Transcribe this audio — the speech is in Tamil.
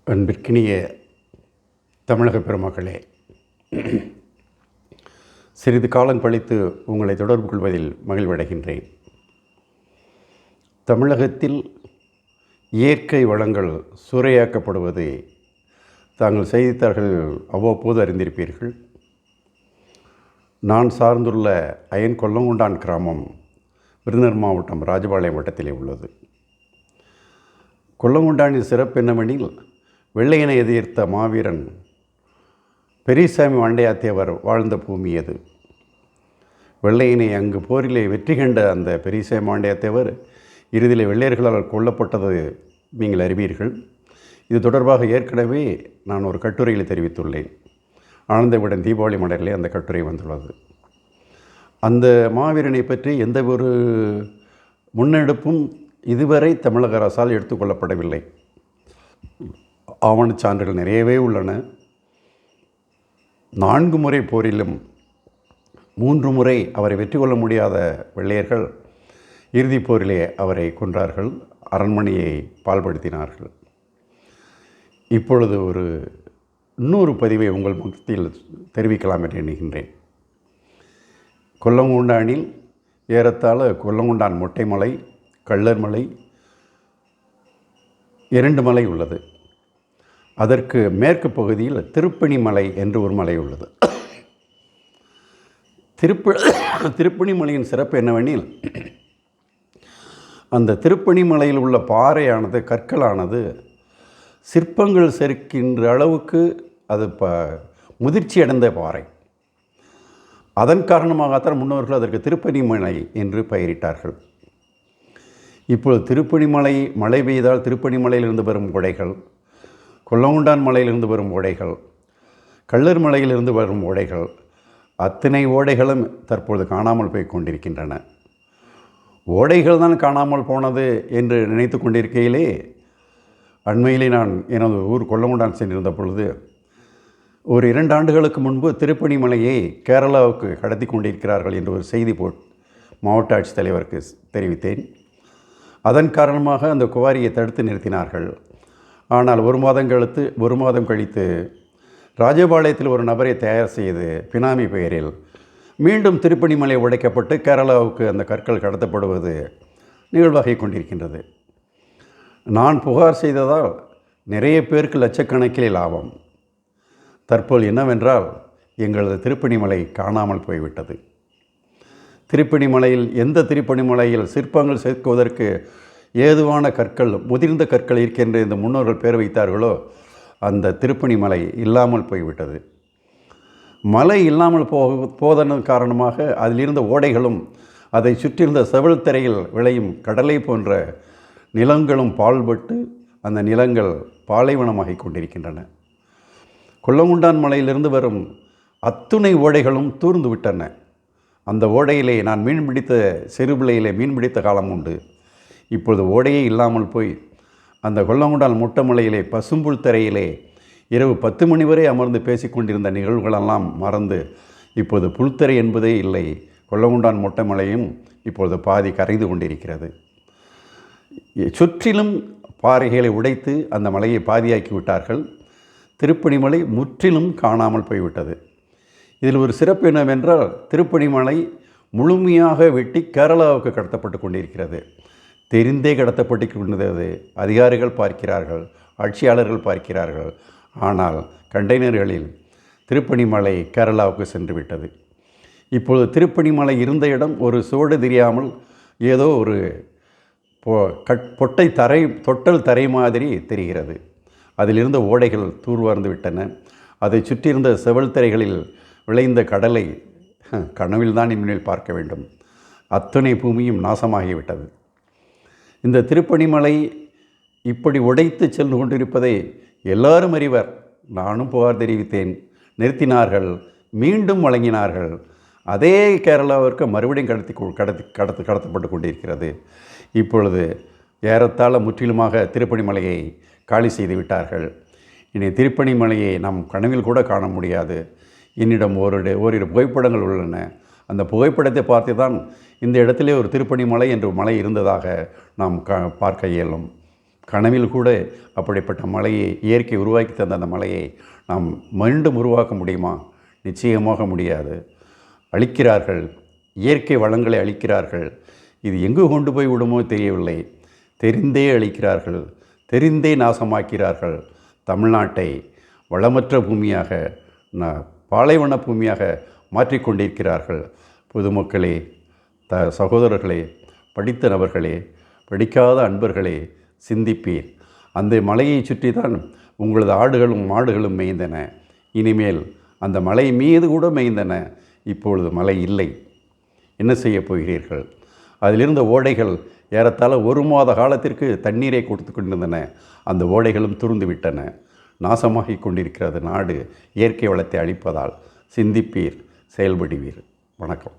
அன்பிற்கினிய தமிழக பெருமக்களே, சிறிது காலம் கழித்து உங்களை தொடர்பு கொள்வதில் மகிழ்வடைகின்றேன். தமிழகத்தில் இயற்கை வளங்கள் சூறையாக்கப்படுவது தாங்கள் செய்தித்தாள்கள் அவ்வப்போது அறிந்திருப்பீர்கள். நான் சார்ந்துள்ள அயன் கொல்லங்குண்டான் கிராமம் விருதுநகர் மாவட்டம் ராஜபாளையம் வட்டத்திலே உள்ளது. கொல்லங்குண்டானின் சிறப்பு என்னவெனில், வெள்ளையனை எதிர்த்த மாவீரன் பெரியசாமி வாண்டையாத்தேவர் வாழ்ந்த பூமி அது. வெள்ளையனை அங்கு போரிலே வெற்றி கண்ட அந்த பெரியசாமி வாண்டையாத்தேவர் இறுதியில் வெள்ளையர்களால் கொல்லப்பட்டது நீங்கள் அறிவீர்கள். இது தொடர்பாக ஏற்கனவே நான் ஒரு கட்டுரையில் தெரிவித்துள்ளேன். ஆனந்த விடன் தீபாவளி மலரிலே அந்த கட்டுரை வந்துள்ளது. அந்த மாவீரனை பற்றி எந்த ஒரு முன்னெடுப்பும் இதுவரை தமிழக அரசால் எடுத்துக்கொள்ளப்படவில்லை. ஆவணச் சான்றுகள் நிறையவே உள்ளன. 4 முறை போரிலும் 3 முறை அவரை வெற்றி கொள்ள முடியாத வெள்ளையர்கள் இறுதிப் போரிலே அவரை கொன்றார்கள், அரண்மனையை பாழ்படுத்தினார்கள். இப்பொழுது இன்னொரு பதிவை உங்கள் மத்தியில் தெரிவிக்கலாம் என்று எண்ணுகின்றேன். கொல்லங்குண்டானில் ஏறத்தாழ கொல்லங்குண்டான் மொட்டைமலை, கள்ளர்மலை 2 மலை உள்ளது. அதற்கு மேற்கு பகுதியில் திருப்பணி மலை என்று ஒரு மலை உள்ளது. திருப்பணி மலையின் சிறப்பு என்னவெனில், அந்த திருப்பணி மலையில் உள்ள பாறையானது, கற்களானது சிற்பங்கள் செதுக்கின்ற அளவுக்கு அது முதிர்ச்சி அடைந்த பாறை. அதன் காரணமாகத்தான் முன்னோர்கள் அதற்கு திருப்பணி மலை என்று பெயரிட்டார்கள். இப்பொழுது திருப்பணி மழை பெய்தால் திருப்பணி மலையிலிருந்து வரும் ஓடைகள், கொல்லங்குண்டான் மலையிலிருந்து வரும் ஓடைகள், கள்ளர் மலையிலிருந்து வரும் ஓடைகள், அத்தனை ஓடைகளும் தற்பொழுது காணாமல் போய் கொண்டிருக்கின்றன. ஓடைகள் தான் காணாமல் போனது என்று நினைத்து கொண்டிருக்கையிலே, அண்மையிலே நான் எனது ஊர் கொல்லங்குண்டான் சென்றிருந்த பொழுது ஒரு 2 ஆண்டுகளுக்கு முன்பு திருப்பணி மலையை கேரளாவுக்கு கடத்தி கொண்டிருக்கிறார்கள் என்று ஒரு செய்தி மாவட்ட ஆட்சித்தலைவருக்கு தெரிவித்தேன். அதன் காரணமாக அந்த குவாரியை தடுத்து நிறுத்தினார்கள். ஆனால் ஒரு மாதம் கழித்து ராஜபாளையத்தில் ஒரு நபரை தயார் செய்து பினாமி பெயரில் மீண்டும் திருப்பணி மலை உடைக்கப்பட்டு கேரளாவுக்கு அந்த கற்கள் கடத்தப்படுவது நிகழ்வாகி கொண்டிருக்கின்றது. நான் புகார் செய்ததால் நிறைய பேருக்கு லட்சக்கணக்கில் லாபம். தற்போது என்னவென்றால், எங்களது திருப்பணி மலை காணாமல் போய்விட்டது. திருப்பணி மலையில் எந்த திருப்பணி மலையில் சிற்பங்கள் சேர்க்குவதற்கு ஏதுவான கற்கள், முதிர்ந்த கற்கள் இருக்கின்ற இந்த முன்னோர்கள் பேர் வைத்தார்களோ, அந்த திருப்பணி மலை இல்லாமல் போய்விட்டது. மலை இல்லாமல் போதன் காரணமாக அதிலிருந்த ஓடைகளும் அதை சுற்றியிருந்த செவல் திரையில் விளையும் கடலை போன்ற நிலங்களும் பாழ்பட்டு அந்த நிலங்கள் பாலைவனமாகி கொண்டிருக்கின்றன. கொல்லங்குண்டான் மலையிலிருந்து வரும் அத்துணை ஓடைகளும் தூர்ந்து விட்டன. அந்த ஓடையிலே நான் சிறுபிள்ளையிலே மீன் பிடித்த காலம் உண்டு. இப்பொழுது ஓடையே இல்லாமல் போய் அந்த கொல்லங்குண்டான் மொட்டைமலையிலே பசும்புல் தரையிலே இரவு 10 மணி வரை அமர்ந்து பேசிக்கொண்டிருந்த நிகழ்வுகளெல்லாம் மறந்து இப்போது புல்தரை என்பதே இல்லை. கொல்லங்குண்டான் மொட்டைமலையும் இப்பொழுது பாதி கரைந்து கொண்டிருக்கிறது. சுற்றிலும் பாறைகளை உடைத்து அந்த மலையை பாதியாக்கி விட்டார்கள். திருப்பணி மலை முற்றிலும் காணாமல் போய்விட்டது. இதில் ஒரு சிறப்பு என்னவென்றால், திருப்பணி மலை முழுமையாக வெட்டி கேரளாவுக்கு கடத்தப்பட்டு கொண்டிருக்கிறது. தெரிந்தே கடத்தப்பட்டு கொண்டிருந்தது. அதிகாரிகள் பார்க்கிறார்கள், ஆட்சியாளர்கள் பார்க்கிறார்கள். ஆனால் கண்டெய்னர்களில் திருப்பணி மலை கேரளாவுக்கு சென்று விட்டது. இப்பொழுது திருப்பணி மலை இருந்த இடம் ஒரு சுவடு தெரியாமல் ஏதோ ஒரு தொட்டல் தரை மாதிரி தெரிகிறது. அதிலிருந்த ஓடைகள் தூர்வார்ந்து விட்டன. அதை சுற்றியிருந்த செவல் திரைகளில் விளைந்த கடலை கனவில்தான் இனிமேல் பார்க்க வேண்டும். அத்தனை பூமியும் நாசமாகிவிட்டது. இந்த திருப்பணி மலை இப்படி உடைத்து சென்று கொண்டிருப்பதை எல்லாரும் அறிவர். நானும் புகார் தெரிவித்தேன். நிறுத்தினார்கள், மீண்டும் வழங்கினார்கள். அதே கேரளாவிற்கு மறுபடியும் கடத்தப்பட்டு கொண்டிருக்கிறது. இப்பொழுது ஏறத்தாழ முற்றிலுமாக திருப்பணி மலையை காலி செய்து விட்டார்கள். இனி திருப்பணி மலையை நாம் கனவில் கூட காண முடியாது. என்னிடம் ஓரிரு புகைப்படங்கள் உள்ளன. அந்த புகைப்படத்தை பார்த்து தான் இந்த இடத்திலே ஒரு திருப்பணி மலை என்ற மலை இருந்ததாக நாம் பார்க்க இயலும். கனவில் கூட அப்படிப்பட்ட மலையை, இயற்கை உருவாக்கி தந்த அந்த மலையை நாம் மீண்டும் உருவாக்க முடியுமா? நிச்சயமாக முடியாது. அழிக்கிறார்கள், இயற்கை வளங்களை அழிக்கிறார்கள். இது எங்கு கொண்டு போய் விடுமோ தெரியவில்லை. தெரிந்தே அழிக்கிறார்கள், தெரிந்தே நாசமாக்கிறார்கள். தமிழ்நாட்டை வளமற்ற பூமியாக, பாலைவன பூமியாக மாற்றிக்கொண்டிருக்கிறார்கள். பொதுமக்களே, சகோதரர்களே, படித்த நபர்களே, படிக்காத அன்பர்களே, சிந்திப்பீர். அந்த மலையை சுற்றி தான் உங்களது ஆடுகளும் மாடுகளும் மேய்ந்தன. இனிமேல் அந்த மலை மீது கூட மேய்ந்தன. இப்பொழுது மலை இல்லை. என்ன செய்ய போகிறீர்கள்? அதிலிருந்த ஓடைகள் ஏறத்தாழ 1 மாத காலத்திற்கு தண்ணீரை கொடுத்து கொண்டிருந்தன. அந்த ஓடைகளும் துருந்து விட்டன. நாசமாகி கொண்டிருக்கிறது நாடு, இயற்கை வளத்தை அழிப்பதால். சிந்திப்பீர், செயல்படுவீர். வணக்கம்.